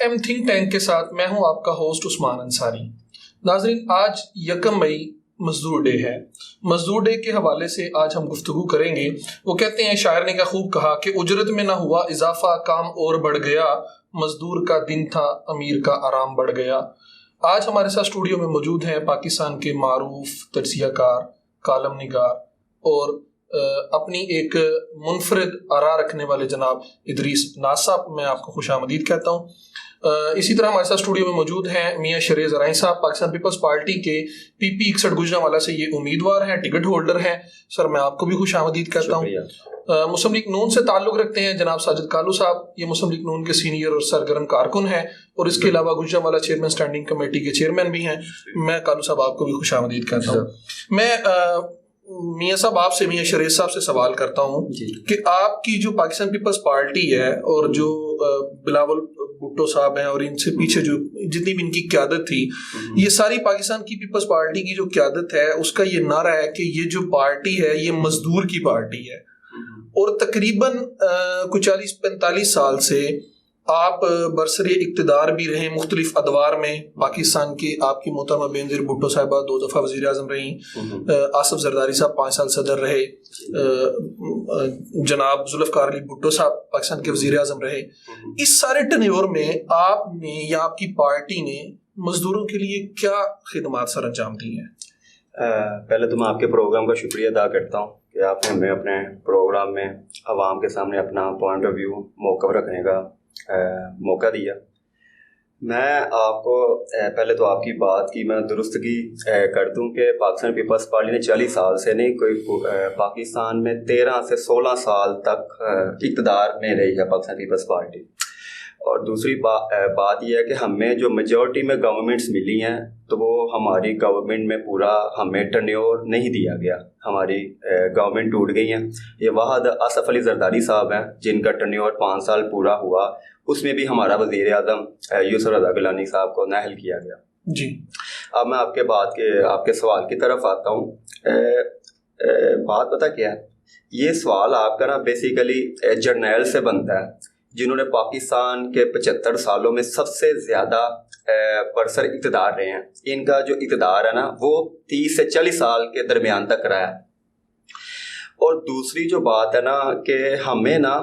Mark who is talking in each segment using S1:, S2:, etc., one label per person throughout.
S1: FM think tank کے ساتھ میں ہوں آپ کا ہوسٹ عثمان انصاری۔ ناظرین، آج 1 مئی مزدور ڈے ہے۔ مزدور ڈے کے حوالے سے آج ہم گفتگو کریں گے۔ وہ کہتے ہیں، شاعر نے کیا خوب کہا کہ اجرت میں نہ ہوا اضافہ، کام اور بڑھ گیا، مزدور کا دن تھا امیر کا آرام بڑھ گیا۔ آج ہمارے ساتھ اسٹوڈیو میں موجود ہیں پاکستان کے معروف تجزیہ کار، کالم نگار اور اپنی ایک منفرد آراء رکھنے والے جناب ادریس ناز صاحب۔ میں آپ کو خوش آمدید کہتا ہوں۔ اسی طرح ہمارے ساتھ اسٹوڈیو میں موجود ہیں میاں شرع زرائیں صاحب، پاکستان پیپلز پارٹی کے PP 61 گوجرانوالہ سے یہ امیدوار ہیں، ٹکٹ ہولڈر ہیں۔ سر میں آپ کو بھی خوش آمدید کہتا ہوں۔ مسلم لیگ نون سے تعلق رکھتے ہیں جناب ساجد کالو صاحب، یہ مسلم لیگ نون کے سینئر اور سرگرم کارکن ہیں اور اس کے علاوہ گوجرانوالہ چیئرمین اسٹینڈنگ کمیٹی کے چیئرمین بھی ہیں۔ میں کالو صاحب آپ کو بھی خوش آمدید کہتا ہوں۔ میں میاں صاحب آپ سے، میاں شریف صاحب سے سوال کرتا ہوں کہ آپ کی جو پاکستان پیپلز پارٹی ہے اور جو بلاول بھٹو صاحب ہیں اور ان سے پیچھے جو جتنی بھی ان کی قیادت تھی، یہ ساری پاکستان کی پیپلز پارٹی کی جو قیادت ہے اس کا یہ نعرہ ہے کہ یہ جو پارٹی ہے یہ مزدور کی پارٹی ہے، اور تقریباً کچھ 40-45 سال سے آپ برسر اقتدار بھی رہے مختلف ادوار میں۔ پاکستان کے آپ کی محترمہ بینظیر بھٹو صاحبہ 2 دفعہ وزیر اعظم رہیں، آصف زرداری صاحب 5 سال صدر رہے، جناب ذوالفقار علی بھٹو صاحب پاکستان کے وزیر اعظم رہے۔ اس سارے ٹینیور میں آپ نے یا آپ کی پارٹی نے مزدوروں کے لیے کیا خدمات سر انجام دی ہیں؟
S2: پہلے تو میں آپ کے پروگرام کا شکریہ ادا کرتا ہوں کہ آپ نے ہمیں اپنے پروگرام میں عوام کے سامنے اپنا پوائنٹ آف ویو موقف رکھنے کا موقع دیا۔ میں آپ کو پہلے تو آپ کی بات کی میں درستگی کر دوں کہ پاکستان پیپلز پارٹی نے 40 سال سے نہیں، کوئی پاکستان میں 13 سے 16 سال تک اقتدار میں رہی ہے پاکستان پیپلز پارٹی۔ اور دوسری بات یہ ہے کہ ہمیں جو میجورٹی میں گورنمنٹس ملی ہیں تو وہ ہماری گورنمنٹ میں پورا ہمیں ٹرنیور نہیں دیا گیا، ہماری گورنمنٹ ٹوٹ گئی ہیں۔ یہ واحد آصف علی زرداری صاحب ہیں جن کا ٹرنیور 5 سال پورا ہوا، اس میں بھی ہمارا وزیر اعظم یوسف رضا گیلانی صاحب کو نااہل کیا گیا۔
S1: جی،
S2: اب میں آپ کے سوال کی طرف آتا ہوں۔ بات پتہ کیا ہے، یہ سوال آپ کا نا بیسیکلی جرنیل سے بنتا ہے جنہوں نے پاکستان کے 75 سالوں میں سب سے زیادہ برسر اقتدار رہے ہیں۔ ان کا جو اقتدار ہے نا وہ 30 سے 40 سال کے درمیان تک رہا ہے۔ اور دوسری جو بات ہے نا کہ ہمیں نا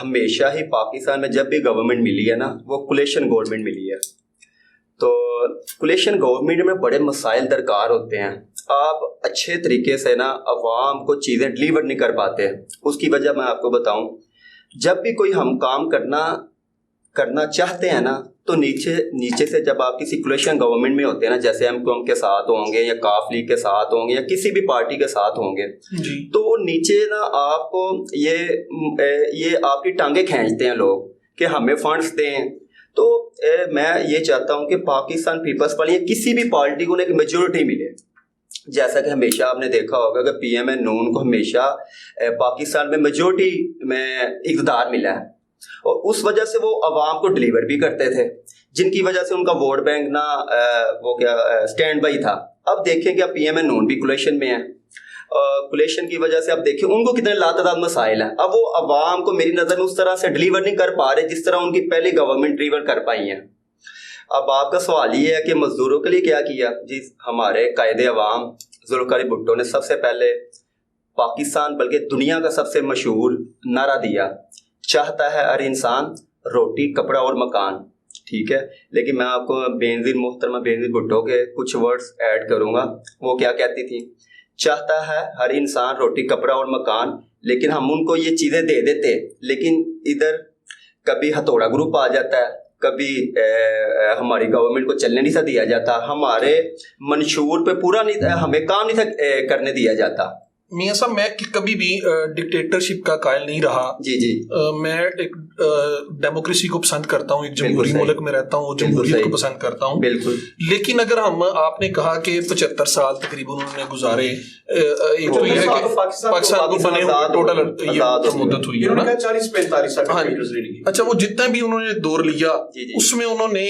S2: ہمیشہ ہی پاکستان میں جب بھی گورنمنٹ ملی ہے نا وہ کولیشن گورنمنٹ ملی ہے۔ تو کولیشن گورنمنٹ میں بڑے مسائل درکار ہوتے ہیں، آپ اچھے طریقے سے نا عوام کو چیزیں ڈلیور نہیں کر پاتے۔ اس کی وجہ میں آپ کو بتاؤں، جب بھی کوئی ہم کام کرنا چاہتے ہیں نا تو نیچے سے جب آپ کسی کولیشن گورنمنٹ میں ہوتے ہیں نا، جیسے MQM کے ساتھ ہوں گے یا کاف لیگ کے ساتھ ہوں گے یا کسی بھی پارٹی کے ساتھ ہوں گے، تو وہ نیچے نا آپ کو یہ آپ کی ٹانگیں کھینچتے ہیں لوگ کہ ہمیں فنڈز دیں۔ تو میں یہ چاہتا ہوں کہ پاکستان پیپلز پارٹی یا کسی بھی پارٹی کو ایک میجورٹی ملے، جیسا کہ ہمیشہ آپ نے دیکھا ہوگا کہ PMN نون کو ہمیشہ پاکستان میں میجورٹی میں اقتدار ملا ہے، اور اس وجہ سے وہ عوام کو ڈلیور بھی کرتے تھے، جن کی وجہ سے ان کا ووٹ بینک نا وہ کیا اسٹینڈ بائی تھا۔ اب دیکھیں کہ PMN نون بھی کولیشن میں ہے، کولیشن کی وجہ سے اب دیکھیں ان کو کتنے لاتعداد مسائل ہیں۔ اب وہ عوام کو میری نظر میں اس طرح سے ڈلیور نہیں کر پا رہے جس طرح ان کی پہلی گورنمنٹ ڈلیور کر پائی ہیں۔ اب آپ کا سوال یہ ہے کہ مزدوروں کے لیے کیا کیا؟ جی، ہمارے قائد عوام ذوالفقار علی بھٹو نے سب سے پہلے پاکستان بلکہ دنیا کا سب سے مشہور نعرہ دیا، چاہتا ہے ہر انسان روٹی، کپڑا اور مکان۔ ٹھیک ہے، لیکن میں آپ کو محترمہ بینظیر بھٹو کے کچھ ورڈز ایڈ کروں گا۔ وہ کیا کہتی تھی؟ چاہتا ہے ہر انسان روٹی، کپڑا اور مکان، لیکن ہم ان کو یہ چیزیں دے دیتے، لیکن ادھر کبھی ہتھوڑا گروپ آ جاتا ہے، کبھی ہماری گورنمنٹ کو چلنے نہیں تھا دیا جاتا، ہمارے منشور پہ پورا نہیں، ہمیں کام نہیں تھا کرنے دیا جاتا۔
S1: میاں صاحب، میں کبھی بھی ڈکٹیٹرشپ کا قائل نہیں رہا۔
S2: جی،
S1: میں ایک ڈیموکریسی کو پسند کرتا ہوں، ایک جمہوری ملک میں رہتا ہوں، جمہوریت کو پسند کرتا ہوں۔
S2: بالکل۔
S1: لیکن اگر آپ نے کہا کہ 75 سال تقریباً انہوں نے گزارے، ایک تو یہ ہے کہ پاکستان کو بنے ہوئے ٹوٹل یہ مدت ہوئی ہے نا
S3: 40-45 سال۔
S1: اچھا، وہ جتنا بھی انہوں نے دور لیا اس میں انہوں نے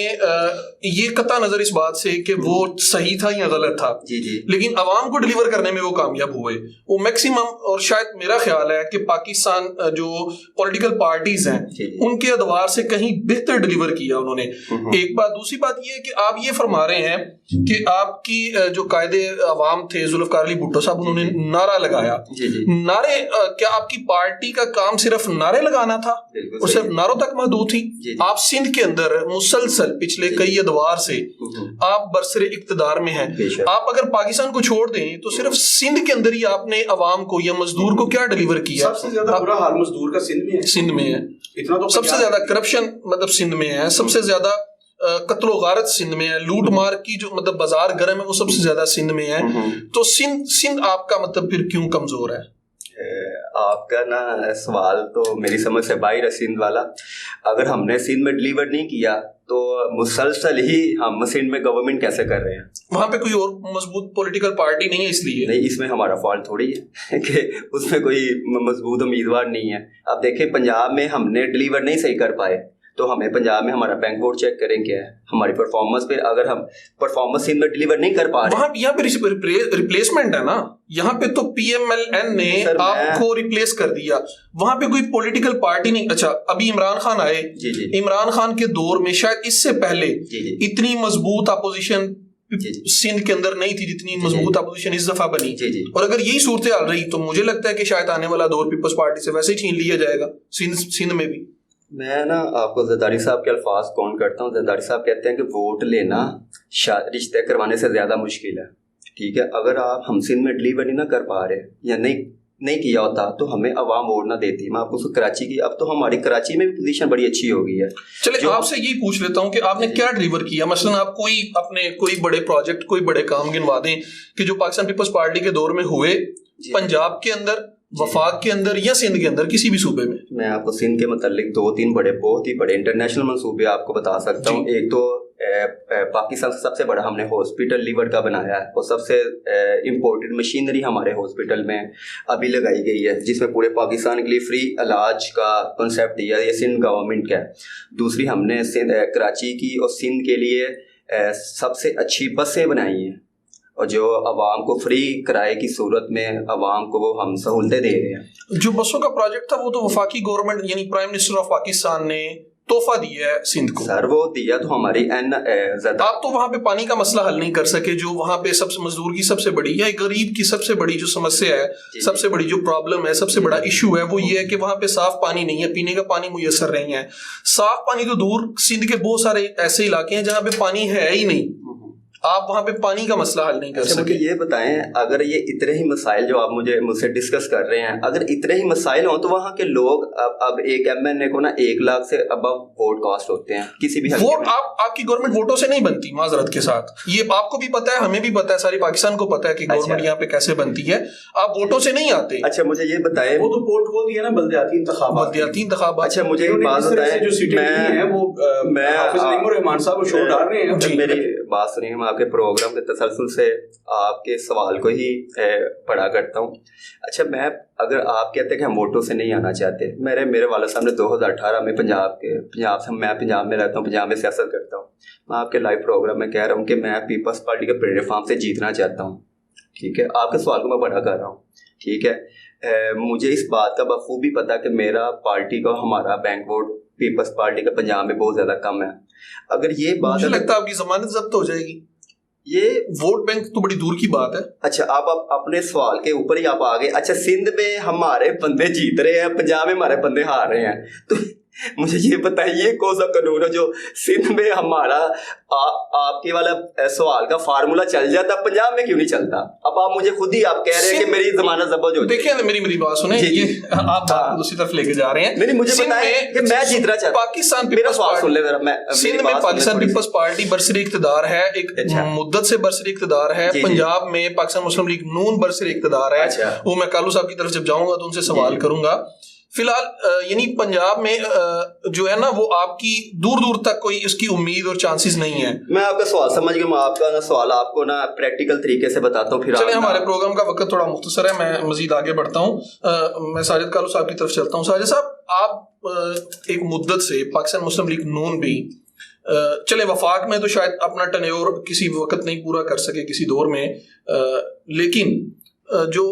S1: یہ قطع نظر اس بات سے کہ وہ صحیح تھا یا غلط تھا، لیکن عوام کو ڈلیور کرنے میں وہ کامیاب ہوئے۔ وہ میکسیمم, اور شاید میرا خیال ہے کہ پاکستان جو پولیٹیکل پارٹیز ہیں ان کے ادوار سے کہیں بہتر ڈیلیور کیا انہوں نے. ایک بات. دوسری بات یہ ہے کہ آپ یہ فرما رہے ہیں کہ آپ کی جو قائد عوام تھے ذوالفقار علی بھٹو صاحب, انہوں نے نعرہ لگایا. نعرے, کیا آپ کی پارٹی کا کام صرف نعرے لگانا تھا اور صرف نعروں تک محدود تھی؟ آپ سندھ کے اندر مسلسل پچھلے کئی ادوار سے آپ برسر اقتدار میں ہیں. آپ اگر پاکستان کو چھوڑ دیں تو صرف سندھ کے اندر ہی آپ نے عوام کو یا مزدور کو کیا ڈیلیور کیا؟
S3: سب سے زیادہ برا حال مزدور کا سندھ میں ہے. اتنا تو
S1: سب سے زیادہ کرپشن مطلب سندھ میں ہے, سب سے زیادہ قتل و غارت سندھ میں ہے, لوٹ مار کی جو مطلب بازار گرم ہے وہ سب سے زیادہ سندھ میں ہے. تو سندھ آپ کا مطلب پھر کیوں کمزور ہے؟
S2: آپ کا نا سوال تو میری سمجھ سے باہر ہے سندھ والا. اگر ہم نے سندھ میں ڈیلیور نہیں کیا تو مسلسل ہی ہم سندھ میں گورنمنٹ کیسے کر رہے ہیں؟
S1: وہاں پہ کوئی اور مضبوط پولیٹیکل پارٹی نہیں ہے اس لیے
S2: نہیں, اس میں ہمارا فالٹ تھوڑی ہے کہ اس میں کوئی مضبوط امیدوار نہیں ہے. اب دیکھیں پنجاب میں ہم نے ڈیلیور نہیں صحیح کر پائے تو ہمیں پنجاب میں ہمارا بینک بورڈ چیک کریں کیا ہے ہماری پرفارمنس پہ. اگر ہم پرفارمنس سندھ میں ڈیلیور نہیں کر پا رہے,
S1: وہاں یہاں پہ ریپلیسمنٹ ہے نا, یہاں پہ تو پی ایم ایل این نے آپ کو ریپلیس کر دیا, وہاں پہ کوئی پولیٹیکل پارٹی نہیں. اچھا ابھی عمران خان آئے, عمران خان کے دور میں شاید اس سے پہلے اتنی مضبوط اپوزیشن سندھ کے اندر نہیں تھی جتنی مضبوط اپوزیشن اس دفعہ بنی. اور اگر یہی صورتحال رہی تو مجھے لگتا ہے کہ شاید آنے والا دور پیپلز پارٹی سے ویسے ہی چھین لیا جائے گا سندھ میں بھی.
S2: میں نا آپ کو زرداری صاحب کے الفاظ کون کرتا ہوں. زرداری صاحب کہتے ہیں کہ ووٹ لینا رشتے کروانے سے زیادہ مشکل ہے. ٹھیک ہے, اگر آپ ہم سندھ میں ڈیلیور نہیں نہ کر پا رہے یا نہیں کیا ہوتا تو ہمیں عوام ووٹ نہ دیتی. میں آپ کو کراچی کی, اب تو ہماری کراچی میں بھی پوزیشن بڑی اچھی ہو گئی ہے.
S1: چلے آپ سے یہی پوچھ لیتا ہوں کہ آپ نے کیا ڈیلیور کیا. مثلا آپ کوئی اپنے کوئی بڑے پروجیکٹ کوئی بڑے کام گنوا دیں کہ جو پاکستان پیپلز پارٹی کے دور میں ہوئے پنجاب کے اندر, وفاق کے اندر یا سندھ کے اندر, کسی بھی صوبے میں.
S2: میں آپ کو سندھ کے متعلق 2-3 بہت ہی بڑے انٹرنیشنل منصوبے آپ کو بتا سکتا ہوں. ایک تو پاکستان سے سب سے بڑا ہم نے ہاسپٹل لیور کا بنایا ہے, اور سب سے امپورٹڈ مشینری ہمارے ہاسپٹل میں ابھی لگائی گئی ہے جس میں پورے پاکستان کے لیے فری علاج کا کنسیپٹ دیا ہے, یہ سندھ گورنمنٹ کا ہے. دوسری ہم نے کراچی کی اور سندھ کے لیے سب سے اچھی بسیں بنائی ہیں, اور جو عوام کو فری کرائے کی صورت میں عوام کو وہ ہم سہولتیں دے رہے ہیں.
S1: جو بسوں کا پروجیکٹ تھا وہ تو وفاقی گورنمنٹ یعنی پرائم منسٹر آف پاکستان نے تحفہ دیا ہے سندھ کو.
S2: سر وہ دیا تو ہماری
S1: آپ تو وہاں پہ پانی کا مسئلہ حل نہیں کر سکے, جو وہاں پہ سب سے مزدور کی سب سے بڑی یا غریب کی سب سے بڑی جو سمسیا ہے, سب سے بڑی جو پرابلم ہے, سب سے بڑا ایشو ہے, وہ یہ ہے کہ وہاں پہ صاف پانی نہیں ہے, پینے کا پانی میسر نہیں ہے. صاف پانی تو دور, سندھ کے بہت سارے ایسے علاقے ہیں جہاں پہ پانی ہے ہی نہیں, آپ وہاں پہ پانی کا مسئلہ حل نہیں کر سکتے.
S2: مجھے یہ بتائیں, اگر یہ اتنے ہی مسائل جو آپ مجھ سے ڈسکس کر رہے ہیں, اگر اتنے ہی مسائل ہوں تو وہاں کے لوگ اب ایک ایم این اے کو نا 1 لاکھ سے ابو ووٹ کاسٹ ہوتے ہیں کسی بھی
S1: ووٹ. آپ کی گورنمنٹ ووٹوں سے نہیں بنتی, معذرت کے ساتھ, یہ آپ کو بھی پتا ہے, ہمیں بھی پتا ہے, ساری پاکستان کو پتا ہے کہ گورنمنٹ یہاں پہ کیسے بنتی ہے. آپ ووٹوں سے نہیں آتے.
S2: اچھا مجھے یہ بتائیں,
S3: وہ تو ووٹ ہو دیا نا بلدیاتی انتخابات.
S2: اچھا مجھے ایک بات بتائیں,
S3: میں حافظ نعیم الرحمان صاحب شو ڈال رہے ہیں.
S2: میری بات سنیے, میں آپ کے پروگرام کے تسلسل سے آپ کے سوال کو ہی پڑھا کرتا ہوں. اچھا میں اگر آپ کہتے ہیں کہ ہم ووٹوں سے نہیں آنا چاہتے, میرے والد صاحب نے 2018 میں میں پنجاب میں رہتا ہوں, پنجاب میں سیاست کرتا ہوں. میں آپ کے لائیو پروگرام میں کہہ رہا ہوں کہ میں پیپلز پارٹی کے پلیٹ فارم سے جیتنا چاہتا ہوں. ٹھیک ہے, آپ کے سوال کو میں بڑا کر رہا ہوں. ٹھیک ہے, مجھے اس بات کا بخوبی پتا کہ میرا پارٹی کا ہمارا بینک بورڈ پیپلز پارٹی کا پنجاب میں بہت زیادہ کم ہے. اگر یہ بات
S1: مجھے لگتا ہے آپ کی ضمانت ضبط ہو جائے گی.
S2: یہ
S1: ووٹ بینک تو بڑی دور کی بات ہے.
S2: اچھا آپ اپنے سوال کے اوپر ہی آپ آگے. اچھا سندھ میں ہمارے بندے جیت رہے ہیں, پنجاب میں ہمارے بندے ہار رہے ہیں, تو مجھے یہ بتائیے یہ کون سا قانون ہے جو سندھ میں ہمارا آپ کے والا سوال کا فارمولا چل جاتا, پنجاب میں کیوں نہیں چلتا؟ اب آپ مجھے خود ہی آپ کہہ رہے ہیں کہ میری ضمانت ضبط ہو.
S1: دیکھیں میری بات سنیں, یہ آپ دوسری طرف لے کے جا رہے ہیں.
S2: نہیں مجھے بتائیں کہ میں جیتنا چاہتا ہوں.
S1: پاکستان
S2: میرا سوال سن لے ذرا.
S1: سندھ میں پاکستان پیپلز پارٹی برسری اقتدار ہے, ایک مدت سے برسری اقتدار ہے. پنجاب میں پاکستان مسلم لیگ نون برسری اقتدار ہے. وہ میں کالو صاحب کی طرف جب جاؤں گا تو ان سے سوال کروں گا. فی الحال یعنی پنجاب میں جو ہے نا وہ آپ کی دور دور تک کوئی اس کی امید اور چانسز نہیں ہے.
S2: میں آپ کا سوال سمجھ گیا, میں آپ کا سوال آپ کو نا پریکٹیکل طریقے سے بتاتا ہوں. پھر
S1: چلیں, ہمارے پروگرام کا وقت تھوڑا مختصر ہے, میں مزید آگے بڑھتا ہوں. میں ساجد کالو صاحب کی طرف چلتا ہوں. ساجد صاحب, آپ ایک مدت سے پاکستان مسلم لیگ نون بھی چلے وفاق میں تو شاید اپنا ٹینیور کسی وقت نہیں پورا کر سکے کسی دور میں, لیکن جو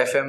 S4: FM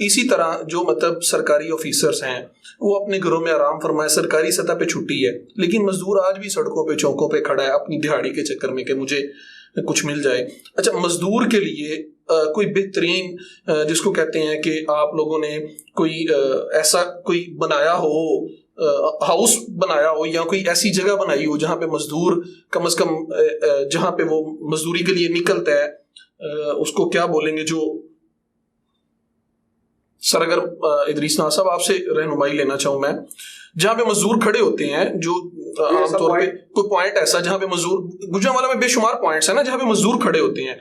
S1: اسی طرح جو مطلب سرکاری آفیسرز ہیں وہ اپنے گھروں میں آرام فرمائے, سرکاری سطح پہ چھٹی ہے, لیکن مزدور آج بھی سڑکوں پہ چوکوں پہ کھڑا ہے اپنی دہاڑی کے چکر میں کہ مجھے کچھ مل جائے. اچھا, مزدور کے لیے کوئی بہترین جس کو کہتے ہیں کہ آپ لوگوں نے کوئی ایسا کوئی بنایا ہو, ہاؤس بنایا ہو یا کوئی ایسی جگہ بنائی ہو جہاں پہ مزدور کم از کم جہاں پہ وہ مزدوری کے لیے نکلتا ہے, اس کو کیا بولیں گے, جو سر اگر ادریس ناز صاحب آپ سے رہنمائی لینا چاہوں میں, جہاں پہ مزدور کھڑے ہوتے ہیں, جو عام طور پہ کوئی پوائنٹ ایسا جہاں پہ مزدور, گجرانوالہ میں بے شمار پوائنٹس ہیں نا جہاں پہ مزدور کھڑے ہوتے ہیں,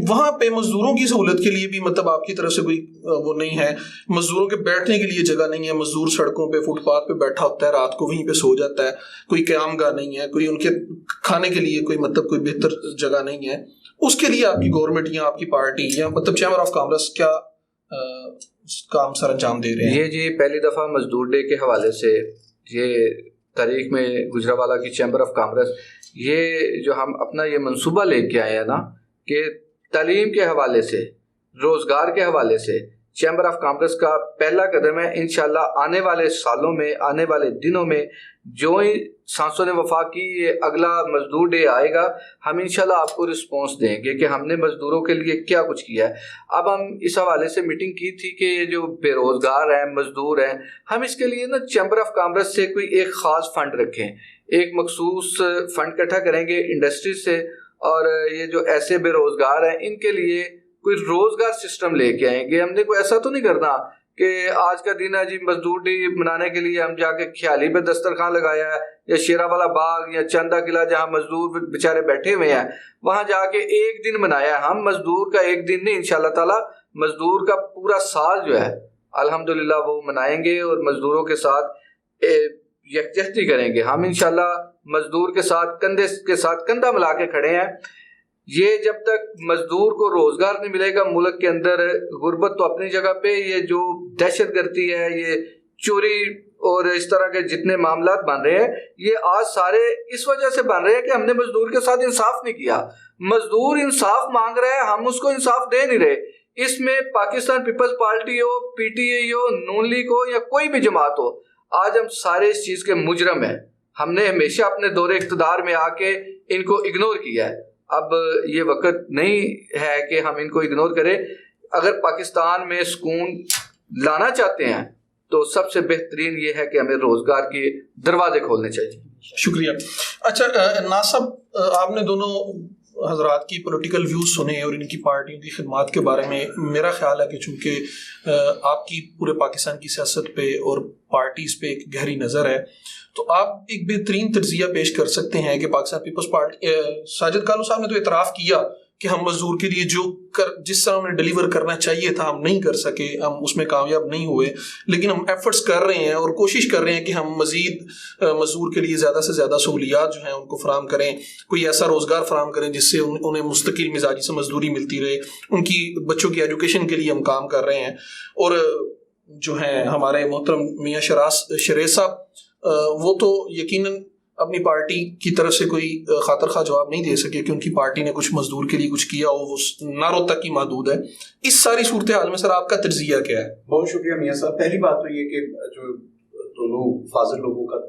S1: وہاں پہ مزدوروں کی سہولت کے لیے بھی مطلب آپ کی طرف سے کوئی وہ نہیں ہے, مزدوروں کے بیٹھنے کے لیے جگہ نہیں ہے, مزدور سڑکوں پہ فٹ پاتھ پہ بیٹھا ہوتا ہے, رات کو وہیں پہ سو جاتا ہے, کوئی قیام گاہ نہیں ہے, کوئی ان کے کھانے کے لیے کوئی مطلب کوئی بہتر جگہ نہیں ہے, اس کے لیے آپ کی گورنمنٹ یا آپ کی پارٹی یا مطلب چیمبر آف کامرس کیا کام سر انجام دے رہے ہیں؟
S4: یہ جی پہلی دفعہ مزدور ڈے کے حوالے سے یہ تاریخ میں گجرانوالہ کی چیمبر آف کامرس یہ جو ہم اپنا یہ منصوبہ لے کے آئے ہیں نا کہ تعلیم کے حوالے سے, روزگار کے حوالے سے چیمبر آف کامرس کا پہلا قدم ہے. انشاءاللہ آنے والے سالوں میں, آنے والے دنوں میں جو ہی سانسوں نے وفا کی یہ اگلا مزدور ڈے آئے گا, ہم انشاءاللہ آپ کو رسپانس دیں گے کہ ہم نے مزدوروں کے لیے کیا کچھ کیا ہے. اب ہم اس حوالے سے میٹنگ کی تھی کہ یہ جو بے روزگار ہیں, مزدور ہیں, ہم اس کے لیے نا چیمبر آف کامرس سے کوئی ایک خاص فنڈ رکھیں, ایک مخصوص فنڈ اکٹھا کریں گے انڈسٹری سے, اور یہ جو ایسے بے روزگار ہیں ان کے لیے کوئی روزگار سسٹم لے کے آئیں گے. ہم نے کوئی ایسا تو نہیں کرنا کہ آج کا دن ہے جی مزدور ڈے منانے کے لیے ہم جا کے خیالی پہ دسترخوان لگایا ہے, یا شیرا والا باغ یا چندہ قلعہ جہاں مزدور بیچارے بیٹھے ہوئے ہیں وہاں جا کے ایک دن منایا ہے. ہم مزدور کا ایک دن نہیں, انشاءاللہ تعالی مزدور کا پورا سال جو ہے الحمدللہ وہ منائیں گے اور مزدوروں کے ساتھ یکجہتی کریں گے. ہم انشاءاللہ مزدور کے ساتھ کندھے کے ساتھ کندھا ملا کے کھڑے ہیں. یہ جب تک مزدور کو روزگار نہیں ملے گا ملک کے اندر, غربت تو اپنی جگہ پہ, یہ جو دہشت گردی ہے, یہ چوری اور اس طرح کے جتنے معاملات بن رہے ہیں یہ آج سارے اس وجہ سے بن رہے ہیں کہ ہم نے مزدور کے ساتھ انصاف نہیں کیا. مزدور انصاف مانگ رہا ہے, ہم اس کو انصاف دے نہیں رہے. اس میں پاکستان پیپلز پارٹی ہو, پی ٹی آئی ہو, نون لیگ ہو یا کوئی بھی جماعت ہو, آج ہم سارے اس چیز کے مجرم ہیں. ہم نے ہمیشہ اپنے دور اقتدار میں آ کے ان کو اگنور کیا ہے. اب یہ وقت نہیں ہے کہ ہم ان کو اگنور کریں. اگر پاکستان میں سکون لانا چاہتے ہیں تو سب سے بہترین یہ ہے کہ ہمیں روزگار کے دروازے کھولنے چاہیے.
S1: شکریہ. اچھا ناز صاحب, آپ نے دونوں حضرات کی پولیٹیکل ویوز سنے اور ان کی پارٹیوں کی خدمات کے بارے میں. میرا خیال ہے کہ چونکہ آپ کی پورے پاکستان کی سیاست پہ اور پارٹیز پہ ایک گہری نظر ہے تو آپ ایک بہترین تجزیہ پیش کر سکتے ہیں کہ پاکستان پیپلز پارٹی, ساجد کالو صاحب نے تو اعتراف کیا کہ ہم مزدور کے لیے جس طرح ہم نے ڈیلیور کرنا چاہیے تھا ہم نہیں کر سکے, ہم اس میں کامیاب نہیں ہوئے, لیکن ہم ایفرٹس کر رہے ہیں اور کوشش کر رہے ہیں کہ ہم مزید مزدور کے لیے زیادہ سے زیادہ سہولیات جو ہیں ان کو فراہم کریں, کوئی ایسا روزگار فراہم کریں جس سے انہیں مستقل مزاجی سے مزدوری ملتی رہے. ان کی بچوں کی ایجوکیشن کے لیے ہم کام کر رہے ہیں. اور جو ہیں ہمارے محترم میاں شریف صاحب وہ تو یقیناً اپنی پارٹی کی طرف سے کوئی خاطر خواہ جواب نہیں دے سکے کہ ان کی پارٹی نے کچھ مزدور کے لیے کچھ کیا ہو, وہ نعروں تک ہی محدود ہے. اس ساری صورتحال میں سر آپ کا تجزیہ کیا ہے؟
S3: بہت شکریہ میاں صاحب. پہلی بات تو یہ کہ جو دونوں فاضل لوگوں کا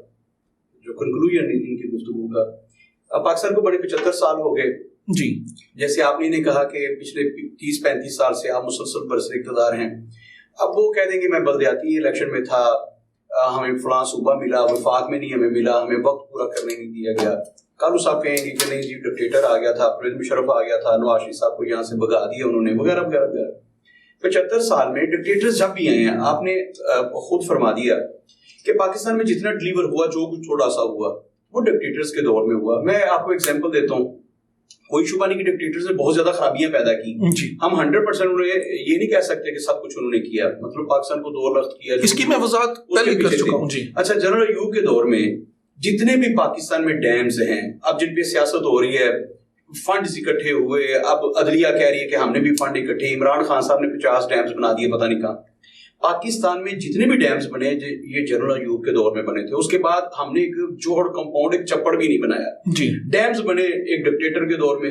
S3: جو کنکلوژن ان کی گفتگو کا, پاکستان کو بڑے 75 سال ہو گئے
S1: جی,
S3: جیسے آپ نے کہا کہ پچھلے 30-35 سال سے آپ مسلسل برسر اقتدار ہیں. اب وہ کہہ دیں گے میں بلدیاتی الیکشن میں تھا, ہمیں فلاں صوبہ ملا, وفاق میں نہیں ہمیں ملا, ہمیں وقت پورا کرنے نہیں دیا گیا. کالو صاحب کہیں گے کہ نہیں جی ڈکٹیٹر آ گیا تھا, پرویز مشرف آ گیا تھا, نواز شریف صاحب کو یہاں سے بھگا دیا انہوں نے, وغیرہ وغیرہ وغیرہ. 75 سال میں ڈکٹیٹرز جب بھی آئے ہیں, آپ نے خود فرما دیا کہ پاکستان میں جتنا ڈلیور ہوا, جو کچھ تھوڑا سا ہوا, وہ ڈکٹیٹرز کے دور میں ہوا. میں آپ کو ایگزامپل دیتا ہوں, کوئی شبہ نہیں کہ ڈکٹیٹرز نے بہت زیادہ خرابیاں پیدا کی. ہم 100% یہ نہیں کہہ سکتے کہ سب کچھ انہوں نے کیا, مطلب پاکستان کو 2 لخت کیا. اس
S1: کی میں وضاحت پہلے کر چکا ہوں.
S3: اچھا, جنرل ایوب کے دور میں جتنے بھی پاکستان میں ڈیمز ہیں, اب جن پہ سیاست ہو رہی ہے, فنڈز اکٹھے ہوئے, اب عدلیہ کہہ رہی ہے کہ ہم نے بھی فنڈ اکٹھے, عمران خان صاحب نے 50 ڈیمز بنا دیے پتہ نہیں کہاں. پاکستان میں جتنے بھی ڈیمز بنے یہ جنرل ایوب کے دور میں بنے تھے. اس کے بعد ہم نے ایک جوہڑ کمپاؤنڈ, ایک چپڑ بھی نہیں بنایا. ڈیمز بنے ایک ڈکٹیٹر کے دور میں.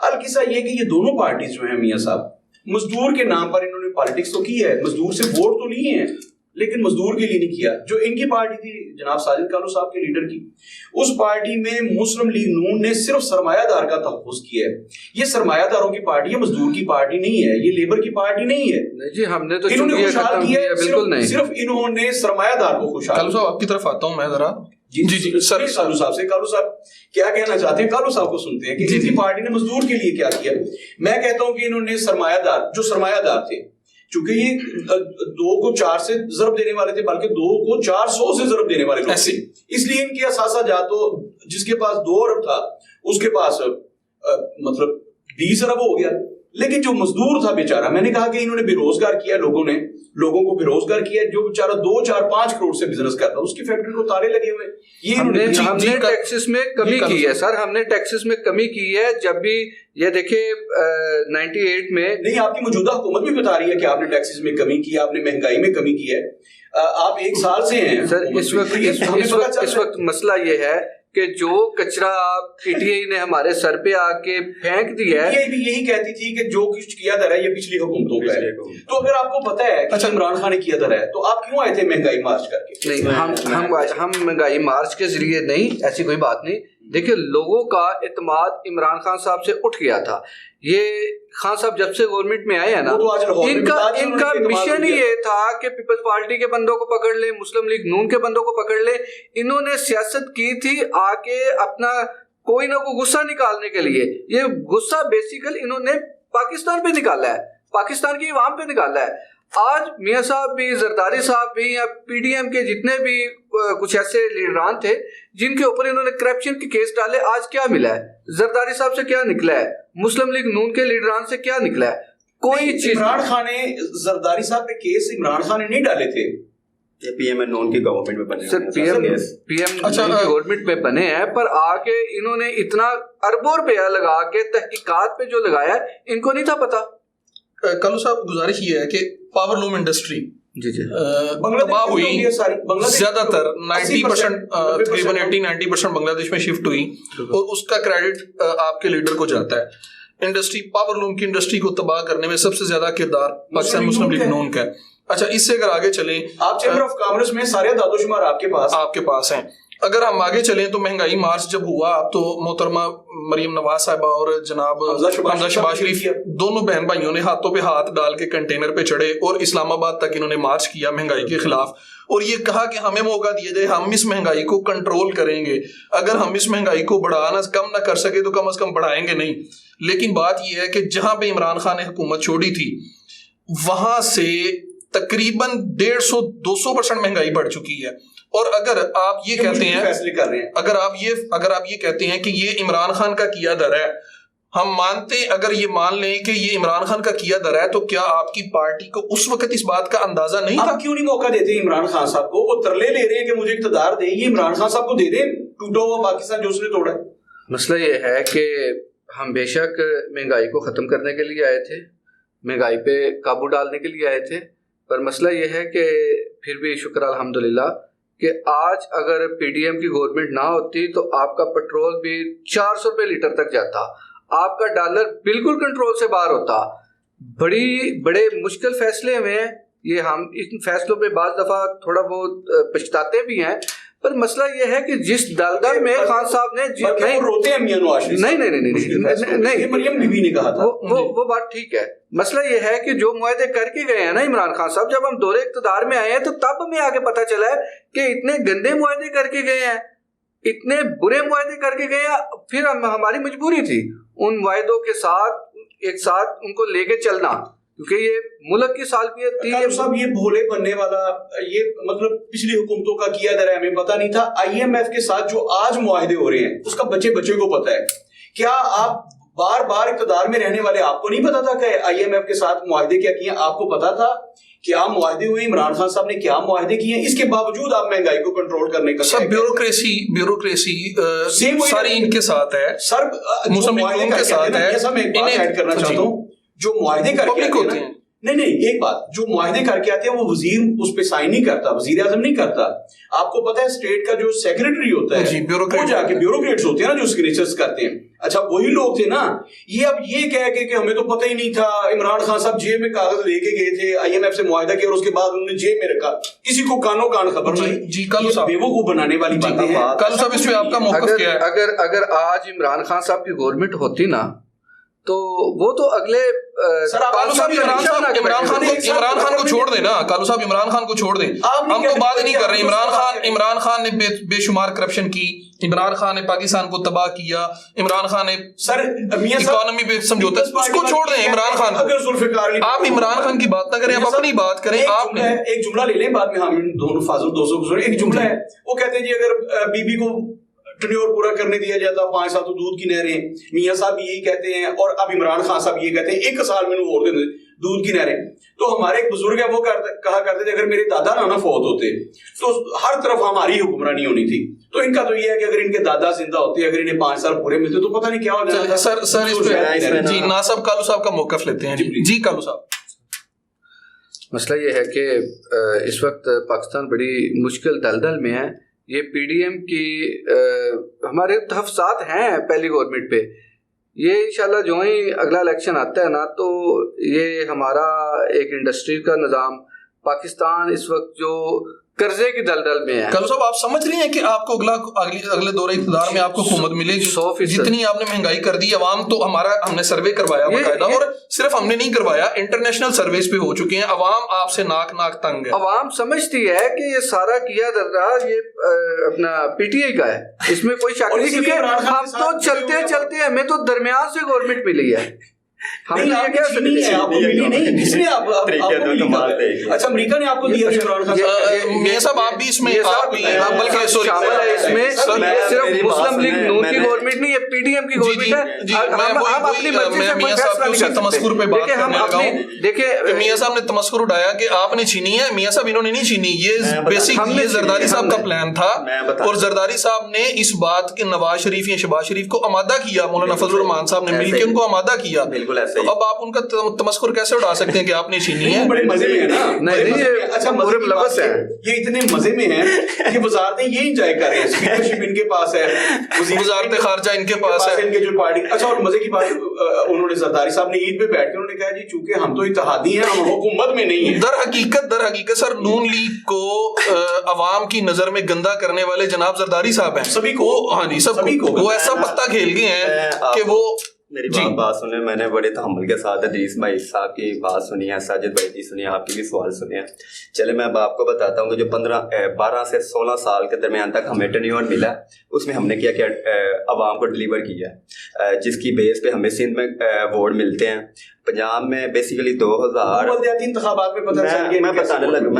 S3: القصہ یہ کہ یہ دونوں پارٹیز جو ہیں میاں صاحب مزدور کے نام پر انہوں نے پالیٹکس تو کی ہے, مزدور سے ووٹ تو نہیں ہے لیکن مزدور کے لیے نہیں کیا. جو ان کی پارٹی تھی جناب ساجد کالو صاحب کے لیڈر کی, اس پارٹی میں مسلم لیگ نون نے صرف سرمایہ دار کا تحفظ کیا ہے. یہ سرمایہ داروں کی پارٹی ہے, مزدور کی پارٹی نہیں ہے, یہ لیبر کی پارٹی نہیں ہے
S4: جی. ہم نے تو
S3: انہوں نے خوشحال کیا ہے,
S4: بالکل نہیں,
S3: صرف انہوں نے سرمایہ دار کو خوشحال.
S1: کالو صاحب آپ کی طرف آتا ہوں میں ذرا.
S3: جی سر کالو صاحب سے, کالو صاحب کیا کہنا چاہتے ہیں, کالو صاحب کو سنتے ہیں کہ ان کی پارٹی نے مزدور کے لیے کیا کیا. میں کہتا ہوں کہ انہوں نے سرمایہ دار, جو سرمایہ دار تھے, چونکہ یہ 2 کو 4 سے ضرب دینے والے تھے, بلکہ 2 کو 400 سے ضرب دینے والے لوگ تھے, اس لیے ان کی اثاثہ جات تو جس کے پاس 2 ارب تھا اس کے پاس مطلب 20 ارب ہو گیا. لیکن جو مزدور تھا بیچارہ, میں نے کہا کہ انہوں نے بے روزگار کیا, لوگوں کو بے روزگار کیا. جو بیچارہ 2, 4, 5 کروڑ سے بزنس کرتا, اس کی فیکٹری کو تالے لگے ہوئے. یہ
S4: ہم نے ٹیکسز میں کمی کی ہے سر, ہم نے ٹیکسز میں کمی کی ہے. جب بھی یہ دیکھیں 98 میں
S3: نہیں, آپ کی موجودہ حکومت بھی بتا رہی ہے کہ آپ نے ٹیکسز میں کمی کی, آپ نے مہنگائی میں کمی کی ہے. آپ 1 سال سے ہیں
S4: سر. اس وقت مسئلہ یہ ہے کہ جو کچرا پی ٹی آئی نے ہمارے سر پہ آ کے پھینک دیا ہے,
S3: بھی یہی کہتی تھی کہ جو کچھ کیا جا رہا ہے یہ پچھلی حکومتوں کا ہے. تو اگر آپ کو پتا ہے کہ عمران خان نے کیا جا رہا ہے تو آپ کیوں آئے تھے مہنگائی مارچ کر کے؟
S4: نہیں, ہم مہنگائی مارچ کے ذریعے نہیں, ایسی کوئی بات نہیں. دیکھیں لوگوں کا اعتماد عمران خان صاحب سے اٹھ گیا تھا. یہ خان صاحب جب سے گورنمنٹ میں آئے ہیں نا, ان کا مشن ہی یہ تھا کہ پیپلز پارٹی کے بندوں کو پکڑ لیں, مسلم لیگ نون کے بندوں کو پکڑ لیں. انہوں نے سیاست کی تھی آ کے اپنا کوئی نہ کوئی غصہ نکالنے کے لیے. یہ غصہ بیسیکل انہوں نے پاکستان پہ نکالا ہے, پاکستان کی عوام پہ نکالا ہے. آج میاں صاحب بھی, زرداری صاحب بھی, یا پی ڈی ایم کے جتنے بھی کچھ ایسے لیڈران تھے جن کے اوپر انہوں نے کرپشن کے کیس ڈالے, آج کیا ملا ہے؟ زرداری صاحب سے کیا نکلا ہے؟ مسلم لیگ نون کے لیڈران سے کیا نکلا ہے؟ کوئی چیز.
S3: عمران خان نے, زرداری صاحب پہ کیس عمران خان نے نہیں ڈالے تھے,
S2: پی ایم نون کی گورنمنٹ میں بنے
S4: سر, پی ایم گورنمنٹ میں بنے ہیں, پر آ کے انہوں نے اتنا اربوں روپیہ لگا کے تحقیقات پہ جو لگایا ان کو نہیں تھا پتا.
S1: کالو صاحب گزارش یہ ہے کہ پاور لوم انڈسٹری
S4: جی
S1: تباہ ہوئی, زیادہ تر 90% تقریباً 80-90% بنگلہ دیش میں شفٹ ہوئی, اور اس کا کریڈٹ آپ کے لیڈر کو جاتا ہے. انڈسٹری, پاور لوم کی انڈسٹری کو تباہ کرنے میں سب سے زیادہ کردار پاکستان مسلم لیگ نون کا ہے. اچھا, اس سے اگر آگے چلیں,
S3: آپ چیمبر آف کامرس میں سارے داد و شمار آپ کے پاس
S1: ہیں. اگر ہم آگے چلیں تو مہنگائی مارچ جب ہوا تو محترمہ مریم نواز صاحبہ اور جناب حمزہ شہباز شریف دونوں بہن بھائیوں نے ہاتھوں پہ ہاتھ ڈال کے کنٹینر پہ چڑھے اور اسلام آباد تک انہوں نے مارچ کیا مہنگائی کے خلاف, اور یہ کہا کہ ہمیں موقع دیا جائے, ہم اس مہنگائی کو کنٹرول کریں گے. اگر ہم اس مہنگائی کو بڑھانا کم نہ کر سکے تو کم از کم بڑھائیں گے نہیں. لیکن بات یہ ہے کہ جہاں پہ عمران خان نے حکومت چھوڑی تھی وہاں سے تقریباً 150-200% مہنگائی بڑھ چکی ہے. اور اگر آپ یہ کہتے ہیں, اگر آپ یہ کہتے ہیں کہ یہ عمران خان کا کیا در ہے, ہم مانتے, اگر یہ مان لیں کہ یہ عمران خان کا کیا در ہے, تو کیا آپ کی پارٹی کو اس وقت اس بات کا اندازہ نہیں تھا؟
S3: کیوں نہیں موقع دیتے عمران خان صاحب کو؟ وہ ترلے لے رہے ہیں کہ مجھے اقتدار دیں, یہ عمران خان صاحب کو دے دیں ٹوٹا ہوا پاکستان جو اس نے توڑا ہے.
S4: مسئلہ یہ ہے کہ ہم بے شک مہنگائی کو ختم کرنے کے لیے آئے تھے, مہنگائی پہ قابو ڈالنے کے لیے آئے تھے, پر مسئلہ یہ ہے کہ پھر بھی شکر الحمدللہ کہ آج اگر پی ڈی ایم کی گورنمنٹ نہ ہوتی تو آپ کا پیٹرول بھی 400 روپے لیٹر تک جاتا, آپ کا ڈالر بالکل کنٹرول سے باہر ہوتا. بڑے مشکل فیصلے ہوئے ہیں یہ, ہم ان فیصلوں پہ بعض دفعہ تھوڑا بہت پچھتاتے بھی ہیں, پر مسئلہ یہ ہے کہ جس دلدل میں خان صاحب نے
S3: روتے ہیں میاں نواز شریف,
S4: نہیں
S3: مریم بیوی نے کہا تھا
S4: وہ بات ٹھیک ہے. مسئلہ یہ ہے کہ جو معاہدے کر کے گئے ہیں نا عمران خان صاحب, جب ہم دورے اقتدار میں آئے ہیں تو تب ہمیں آگے پتہ چلا ہے کہ اتنے گندے معاہدے کر کے گئے ہیں, اتنے برے معاہدے کر کے گئے ہیں. پھر ہماری مجبوری تھی ان معاہدوں کے ساتھ ایک ساتھ ان کو لے کے چلنا, کیونکہ یہ ملک کی سالمیت تھی.
S3: صاحب یہ بھولے بننے والا, یہ مطلب پچھلی حکومتوں کا کیا در ہے, ہمیں پتہ نہیں تھا. آئی ایم ایف کے ساتھ جو آج معاہدے ہو رہے ہیں اس کا بچے کو پتہ ہے. کیا آپ بار بار اقتدار میں رہنے والے آپ کو نہیں پتا تھا کہ آئی ایم ایف کے ساتھ معاہدے کیا کیے؟ آپ کو پتا تھا کیا معاہدے ہوئے, عمران خان صاحب نے کیا معاہدے کیے ہیں؟ اس کے باوجود آپ مہنگائی کو کنٹرول کرنے کا
S1: سب بیوروکریسی ساری ان کے ساتھ ہے,
S3: سر مسلم لیگ کے ساتھ ہے. میں ایک بات ایڈ کرنا چاہتا ہوں, جو معاہدے کر کے ہوتے ہیں نہیں ایک بات, جو معاہدے کر کے آتے ہیں وہ وزیر اس پہ سائن نہیں کرتا, وزیر اعظم نہیں کرتا. آپ کو پتا ہے اسٹیٹ کا جو سیکرٹری ہوتا ہے وہ جا کے بیوروکریٹس ہوتے ہیں نا جو سگنیچرز کرتے ہیں. اچھا وہی لوگ تھے نا, یہ اب یہ کہہ کے کہ ہمیں تو پتہ ہی نہیں تھا, عمران خان صاحب جیب میں کاغذ لے کے گئے تھے, IMF سے معاہدہ کیا اور اس کے بعد انہوں نے جیب میں رکھا, کسی کو کانوں کان خبر نہیں.
S1: جی کالو صاحب
S3: بیوقوف بنانے والی باتیں ہیں.
S1: کالو صاحب اس پہ آپ کا موقف کیا ہے؟
S4: اگر آج عمران خان صاحب کی گورنمنٹ ہوتی نا تو وہ تو اگلے
S1: کالو صاحب عمران خان کو چھوڑ دیں نا, کالو صاحب عمران خان کو چھوڑ دیں, ہم تو بات نہیں کر رہے. عمران خان نے بے شمار کرپشن کی, عمران خان نے پاکستان کو تباہ کیا, عمران خان نے اکانومی پہ سمجھوتا, اس کو چھوڑ دیں عمران خان کو. آپ عمران خان کی بات نہ کریں, آپ اپنی بات کریں. آپ نے
S3: ایک جملہ لے لیں, بعد میں ہم دونوں فاضل دوستوں, ایک جملہ ہے وہ کہتے ہیں جی اگر بی بی کو ٹنیور پورا کرنے دیا جاتا 5 سال تو دودھ کی نہریں, میاں صاحب یہی کہتے ہیں, اور اب عمران خان صاحب یہ کہتے ہیں 1 سال میں اور دے دودھ کی نہریں. تو ہمارے ایک بزرگ ہے وہ کہا کرتے تھے اگر میرے دادا نانا فوت ہوتے تو ہر طرف ہماری حکمرانی ہونی تھی. تو ان کا تو یہ ہے کہ اگر ان کے دادا زندہ ہوتے, اگر انہیں 5 سال پورے ملتے تو پتہ نہیں کیا ہو جاتا.
S1: سر اس پہ جی ناصب کالو صاحب کا موقف لیتے ہیں. جی کالو صاحب,
S4: مسئلہ یہ ہے کہ اس وقت پاکستان بڑی مشکل دلدل میں ہے. یہ پی ڈی ایم کی ہمارے تحفظات ہیں پہلی گورنمنٹ پہ, یہ انشاءاللہ جو ہی اگلا الیکشن آتا ہے نا تو یہ ہمارا ایک انڈسٹری کا نظام, پاکستان اس وقت جو قرضے کی دلدل میں ہے.
S1: کالو صاحب آپ سمجھ رہے ہیں کہ آپ کو اگلے دور اقتدار میں آپ کو حکومت ملے گی؟
S4: 100%.
S1: جتنی آپ نے مہنگائی کر دی, عوام تو ہم نے سروے کروایا باقاعدہ, اور صرف ہم نے نہیں کروایا, انٹرنیشنل سرویز پہ ہو چکے ہیں, عوام آپ سے ناک تنگ ہے.
S4: عوام سمجھتی ہے کہ یہ سارا کیا درجہ یہ اپنا پی ٹی آئی کا ہے, اس میں کوئی شک نہیں, کیونکہ ہم تو چلتے ہمیں تو درمیان سے گورنمنٹ ملی ہے.
S3: اچھا امریکہ نے آپ کو دیا
S4: میاں صاحب آپ بھی اس میں بلکہ صرف مسلم لیگ نون کی گورنمنٹ نہیں, یہ پی ڈی ایم کی گورنمنٹ ہے. ہم اپنی مرضی سے
S1: میاں صاحب سے تمسخر پہ بات کرنے لگا ہوں. دیکھیں میاں صاحب نے تمسخر اٹھایا کہ آپ نے چھینی ہے, میاں صاحب انہوں نے نہیں چھینی, یہ بیسک یہ زرداری صاحب کا پلان تھا, اور زرداری صاحب نے اس بات کے نواز شریف یا شہباز شریف کو آمادہ کیا, مولانا فضل الرحمان صاحب نے مل کے ان کو آمادہ کیا. اب آپ ان کا تمسخر کیسے اڑا سکتے ہیں کہ آپ نے چھینی ہے؟
S3: بڑے مزے میں ہے نا. اچھا یہ اتنے مزے میں ہیں کہ وزارتیں یہ انجوائے کر رہے ہیں, اسپیکرشپ ان کے پاس ہے,
S1: وزارت خارجہ ان کے پاس ہے,
S3: ان کے جو پارٹی. اچھا اور مزے کی بات, انہوں نے زرداری صاحب نے عید پہ بیٹھ کے انہوں نے کہا جی چونکہ ہم تو اتحادی ہیں, ہم حکومت میں نہیں ہیں.
S1: در حقیقت سر نون لیگ کو عوام کی نظر میں گندا کرنے والے جناب زرداری صاحب ہیں,
S3: سبھی کو.
S1: ہاں جی سبھی کو, وہ ایسا پتا کھیل گئے ہیں کہ وہ.
S2: میری بات سنیں, میں نے بڑے تحمل کے ساتھ ادریس بھائی صاحب کی بات سنی ہے, ساجد بھائی کی سنی ہے, آپ کی بھی سوال سنے ہیں. چلے میں اب آپ کو بتاتا ہوں کہ جو 12 سے 16 سال کے درمیان تک ہمیں ٹینیور ملا, اس میں ہم نے کیا عوام کو ڈلیور کیا, جس کی بیس پہ ہمیں سندھ میں ووٹ ملتے ہیں. پنجاب میں بیسیکلی 2000
S3: انتخابات
S2: میں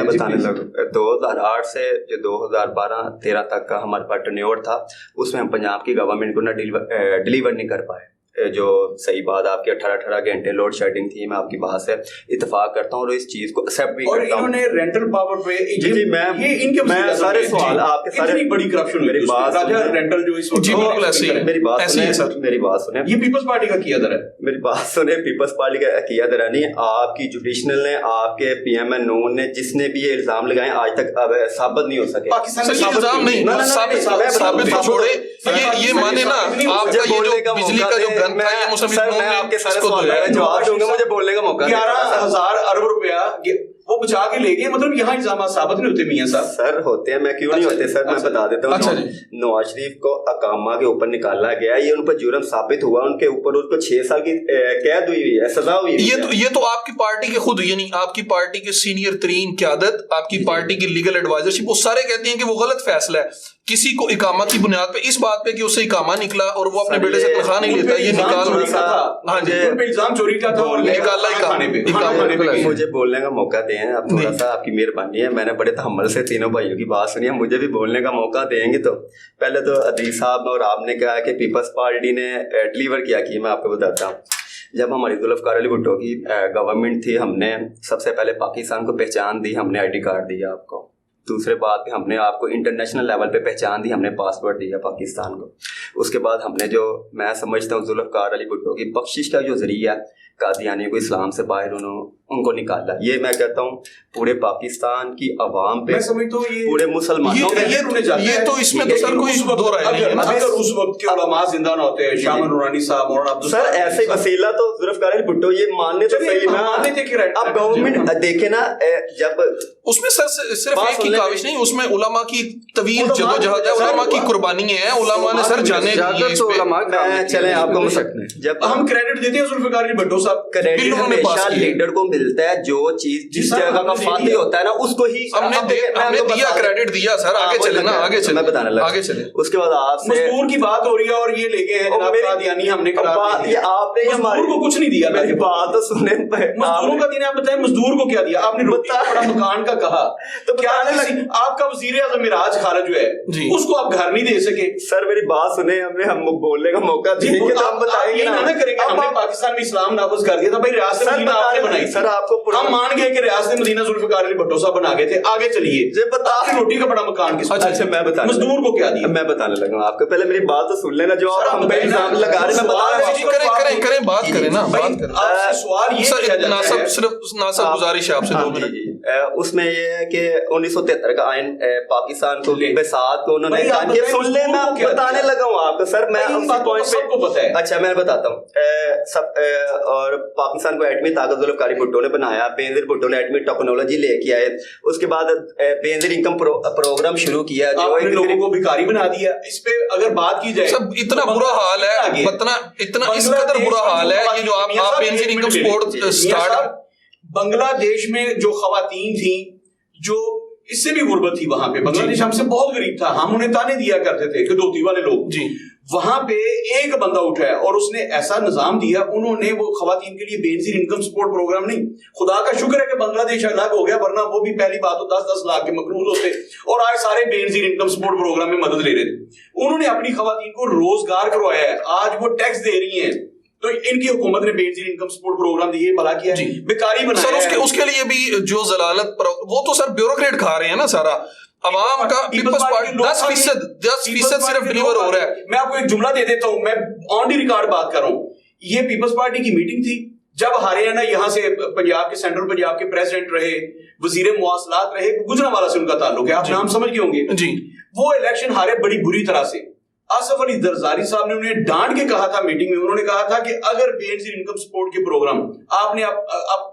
S2: بتانے لگا 2008 سے جو 2012-13 تک کا ہمارے پاس ٹینیور تھا, اس میں ہم پنجاب کی گورنمنٹ کو نہ ڈلیور نہیں کر پائے. جو صحیح بات آپ کی 18 گھنٹے لوڈ شیڈنگ تھی, میں آپ کی بات سے اتفاق کرتا ہوں اور اس چیز کو ایکسیپٹ بھی کرتا ہوں.
S3: اور انہوں نے رینٹل پاور پہ
S2: جی میں سارے سوال آپ کے سارے
S3: بڑی کرپشن, میری بات رینٹل جو اس وقت,
S2: میری بات سنیں,
S3: یہ پیپلز پارٹی کا کیا در ہے.
S2: میری بات سنیں, پیپلز پارٹی کا کیا در نہیں, آپ کی جوڈیشنل نے, آپ کے پی ایم این نون نے, جس نے بھی یہ الزام لگائے آج تک ثابت نہیں ہو سکے.
S1: الزام نہیں ثابت تو چھوڑے, یہ مانے نا آپ کا یہ جو بجلی کا جو
S2: میں آپ کے سارے سوال جواب دوں گا, مجھے بولنے کا موقع.
S3: 11,000 ارب روپیہ وہ بچا کے لے گئے, مطلب یہاں الزامات ثابت نہیں ہوتے میاں صاحب.
S2: سر ہوتے ہیں, میں کیوں نہیں ہوتے سر, میں بتا دیتا ہوں. نواز شریف کو اقامہ کے اوپر نکالا گیا, یہ ان پر جرم ثابت ہوا, ان کے اوپر ان کو 6 سال کی قید ہوئی ہے, سزا ہوئی ہے.
S1: یہ تو آپ کی پارٹی کے خود, یعنی آپ کی پارٹی کے سینئر ترین قیادت, آپ کی پارٹی کی لیگل ایڈوائزرشپ, وہ سارے کہتے ہیں کہ وہ غلط فیصلہ ہے کسی کو اقامہ کی بنیاد پہ, اس بات پہ کہ اس سے اقامہ نکلا اور وہ اپنے بیٹے سے تنخواہ نہیں لیتا, یہ
S2: مجھے بولنے کا موقع دیں, آپ تھوڑا سا, آپ کی مہربانی ہے, میں نے بڑے تحمل سے تینوں بھائیوں کی بات سنی ہے, مجھے بھی بولنے کا موقع دیں گے. تو پہلے تو ادریس صاحب اور آپ نے کہا کہ پیپلز پارٹی نے ڈلیور کیا کی, میں آپ کو بتاتا ہوں. جب ہماری ذوالفقار علی بھٹو کی گورنمنٹ تھی, ہم نے سب سے پہلے پاکستان کو پہچان دی, ہم نے آئی ڈی کارڈ دیا آپ کو. دوسرے بات پہ ہم نے آپ کو انٹرنیشنل لیول پہ پہچان دی, ہم نے پاسپورٹ دیا پاکستان کو. اس کے بعد ہم نے جو میں سمجھتا ہوں ذوالفقار علی بھٹو کی بخشش کا جو ذریعہ قادیانیوں کو اسلام سے باہر ان کو نکالا. یہ میں کہتا ہوں پورے پاکستان کی عوام پہ,
S3: میں سمجھتا ہوں یہ
S2: پورے مسلمانوں پہ
S1: یہ تو اس میں تو سر کوئی دو رائے نہیں ہے.
S3: اگر اس وقت کے علماء زندہ نہ ہوتے, شاہ نورانی صاحب, مولانا عبد
S2: سر ایسے وسیلہ تو ذوالفقار بھٹو یہ ماننے تو صحیح نا. اب گورنمنٹ دیکھے نا, جب
S1: اس میں سر صرف ایک ہی کاوش نہیں, اس میں علماء کی طویل جدوجہد ہے, علماء کی قربانی ہے, علماء نے سر جانے
S2: چلیں آپ کو جب
S3: ہم کریڈٹ دیتے ہیں ذوالفقار بھٹو صاحب,
S2: کریڈٹ ہمیشہ لیڈر کو ملتا ہے, جو چیز جس جگہ کا فاتح ہوتا ہے نا اس کو ہی
S1: ہم نے دیا, کریڈٹ دیا سر. آگے چلے نا, آگے چلے,
S2: میں بتانے لگا.
S1: آگے چلے.
S2: اس کے بعد آپ سے
S3: مزدور کی بات ہو رہی ہے اور یہ لے گئے ہیں جناب قادیانی, ہم نے قرار دیا.
S2: آپ نے
S3: مزدور کو کچھ نہیں دیا.
S2: میری بات تو سنیں,
S3: مزدوروں کا دن آپ بتائیں, مزدور کو کیا دیا آپ نے؟ بڑا مکان کا کہا تو کیا آپ کا وزیر اعظم معراج خارج ہوئے, اس کو آپ گھر نہیں دے سکے.
S2: سر میری بات سنیں, ہم بولنے کا موقع دیں گے تو ہم بتائیں گے
S3: نہ کریں گے. ہم نے پاکستان میں اسلام نافذ کر دیا تھا بھائی, ریاست مدینہ آپ نے بنائی.
S2: سر آپ کو
S3: ہم مان گئے کہ ریاست مدینہ ذوالفقار علی بھٹو صاحب بنا گئے تھے. آگے چلیے, روٹی کا بڑا مکان کس.
S2: اچھا میں بتا,
S3: مزدور کو کیا دیا
S2: میں بتانے لگا ہوں آپ کو. پہلے میری بات تو سن لینا, جو ہم پہ الزام لگا رہے ہیں میں بتا رہا ہوں.
S1: کریں بات کریں نا, بات کریں.
S3: سوال یہ کیا جاتا ہے,
S1: صرف ناصر گزارش ہے آپ سے 2 منٹ.
S2: اس میں یہ ہے کہ 1973 کا آئین پاکستان کو بساط کو انہوں نے یہ سن لے, میں بتانے لگا ہوں آپ کو. سر میں
S3: سب کو پتہ ہے.
S2: اچھا میں بتاتا ہوں سب. اور پاکستان کو ایٹمی طاقت ذوالفقار بھٹو نے بنایا, بینظیر بھٹو نے ایٹمی ٹیکنالوجی لے کے آئے, اس کے بعد بینظیر انکم پروگرام شروع کیا, جو
S3: لوگوں کو بھکاری بنا دیا. اس پہ اگر بات کی جائے
S1: سب اتنا برا حال ہے, اتنا اس قدر برا حال ہے یہ جو آپ بینظیر انکم سپورٹ سٹارٹ.
S3: بنگلہ دیش میں جو خواتین تھیں, جو اس سے بھی غربت تھی وہاں پہ, بنگلہ دیش ہم سے بہت غریب تھا, ہم انہیں تانے دیا کرتے تھے کہ دھوتی والے لوگ.
S1: جی
S3: وہاں پہ ایک بندہ اٹھا ہے اور اس نے ایسا نظام دیا, انہوں نے وہ خواتین کے لیے بینظیر انکم سپورٹ پروگرام نہیں, خدا کا شکر ہے کہ بنگلہ دیش الگ ہو گیا, ورنہ وہ بھی پہلی بات تو 10-10 لاکھ کے مقروض ہوتے اور آج سارے بینظیر انکم سپورٹ پروگرام میں مدد لے رہے تھے. انہوں نے اپنی خواتین کو روزگار کروایا ہے, آج وہ ٹیکس دے رہی ہیں. تو ان کی حکومت نے بینظیر انکم سپورٹ پروگرام دیے, بھلا کیا ہے, بیکاری بنایا ہے.
S1: اس کے لیے بھی جو ضلالت وہ تو سر بیوروکریٹ کھا رہے ہیں نا سارا. عوام کا پیپلز پارٹی 10% صرف ڈیلیور ہو رہا ہے.
S3: میں آپ کو ایک جملہ دے دیتا ہوں, میں آن دی ریکارڈ بات کر رہا ہوں. یہ پیپلز پارٹی کی میٹنگ تھی جب ہریانہ یہاں سے پنجاب کے سینٹرل پنجاب کے پریزیڈنٹ رہے, وزیر مواصلات رہے, گجرانوالہ سے ان کا تعلق ہے, آپ نام سمجھ گئے ہوں گے. جی وہ الیکشن ہارے بڑی بری طرح سے. آصف علی زرداری صاحب نے انہیں ڈانٹ کے کہا تھا میٹنگ میں, انہوں نے کہا تھا کہ اگر بینظیر انکم سپورٹ کے پروگرام آپ نے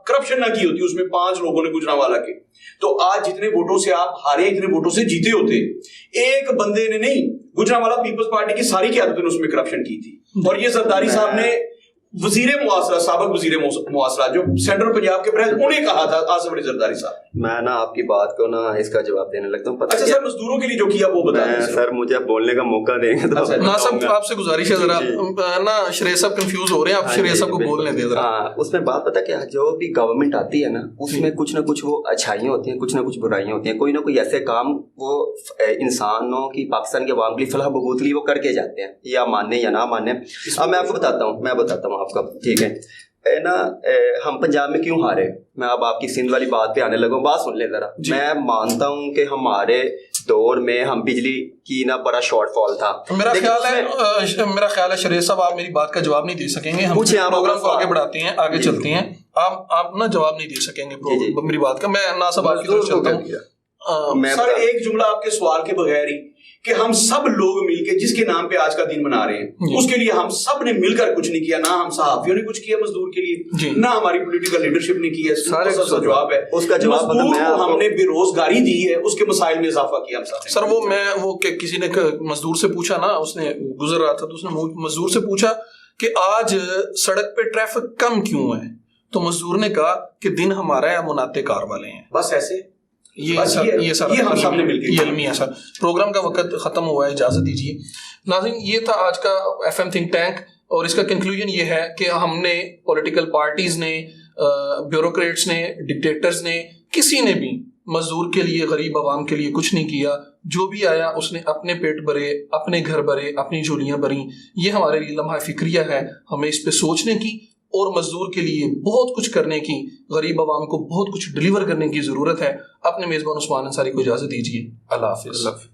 S3: کرپشن نہ کی ہوتی, اس میں 5 لوگوں نے گجرانوالہ کے, تو آج جتنے ووٹوں سے آپ ہارے اتنے ووٹوں سے جیتے ہوتے. ایک بندے نے نہیں, گجرانوالہ پیپلز پارٹی کی ساری قیادت نے اس میں کرپشن کی تھی. اور یہ زرداری صاحب نے وزیر مواصلات, سابق وزیر مواصلات جو سینٹرل پنجاب کے پریزیڈنٹ, انہیں کہا تھا آصف علی زرداری صاحب.
S2: میں نا آپ کی بات کو نا اس کا جواب دینے لگتا ہوں.
S3: اچھا سر, مزدوروں کے لیے جو کیا وہ بتائیں
S2: سر, مجھے بولنے کا موقع دیں گے تو.
S1: ناصب آپ سے گزارش ہے ذرا نا, شریف صاحب کنفیوز ہو رہے ہیں, آپ شریف صاحب کو بولنے دیں ذرا.
S2: اس میں بات پتہ کیا, جو بھی گورنمنٹ آتی ہے نا اس میں کچھ نہ کچھ وہ اچھائیاں ہوتی ہیں, کچھ نہ کچھ برائیاں ہوتی ہیں. کوئی نہ کوئی ایسے کام وہ انسانوں کی, پاکستان کے عوام کے لیے فلاح بہبود کے لیے وہ کر کے جاتے ہیں, یا ماننے یا نہ ماننے. اب میں آپ کو بتاتا ہوں آپ کا, ٹھیک ہے نا. ہم پنجاب میں کیوں ہارے, میں اب آپ کی سندھ والی بات پہ آنے لگا, بات سن لیں ذرا. میں مانتا ہوں کہ ہمارے دور میں ہم بجلی کی نا بڑا شارٹ فال تھا. میرا
S1: خیال ہے شریف صاحب آپ میری بات کا جواب نہیں دے سکیں گے. ہم پروگرام کو آگے بڑھاتے ہیں, آگے چلتے ہیں. آپ نا جواب نہیں دے سکیں گے میری بات کا. میں ناصب آپ کی طرف چلتا ہوں.
S3: سر ایک جملہ آپ کے سوال کے بغیر ہی, کہ ہم سب لوگ مل کے جس کے نام پہ آج کا دن منا رہے ہیں, اس کے لیے ہم سب نے مل کر کچھ نہیں کیا. نہ ہم صحافیوں نے کچھ کیا مزدور کے لیے, نہ ہماری پولیٹیکل لیڈرشپ نے کیا. سارا جواب ہے اس کا. مزدور کو ہم نے بے روزگاری دی ہے, اس کے مسائل میں اضافہ کیا ہم سب.
S1: سر وہ کسی نے مزدور سے پوچھا نا, اس نے گزر رہا تھا تو اس نے مزدور سے پوچھا کہ آج سڑک پہ ٹریفک کم کیوں ہے, تو مزدور نے کہا کہ دن ہمارا ہے, مناتے کار والے ہیں.
S3: بس ایسے
S1: یہ ہم سب نے مل کے یہ علمی ہے سر. پروگرام کا وقت ختم ہوا ہے, اجازت دیجیے. ناظرین, یہ تھا آج کا ایف ایم تھنک ٹینک, اور اس کا کنکلوژن یہ ہے کہ ہم نے پولیٹیکل پارٹیز نے, بیوروکریٹس نے, ڈکٹیٹرز نے, کسی نے بھی مزدور کے لیے, غریب عوام کے لیے کچھ نہیں کیا. جو بھی آیا اس نے اپنے پیٹ بھرے, اپنے گھر بھرے, اپنی جھولیاں بھریں. یہ ہمارے لیے لمحہ فکریہ ہے, ہمیں اس پہ سوچنے کی اور مزدور کے لیے بہت کچھ کرنے کی, غریب عوام کو بہت کچھ ڈیلیور کرنے کی ضرورت ہے. اپنے میزبان عثمان انصاری کو اجازت دیجیے. اللہ حافظ.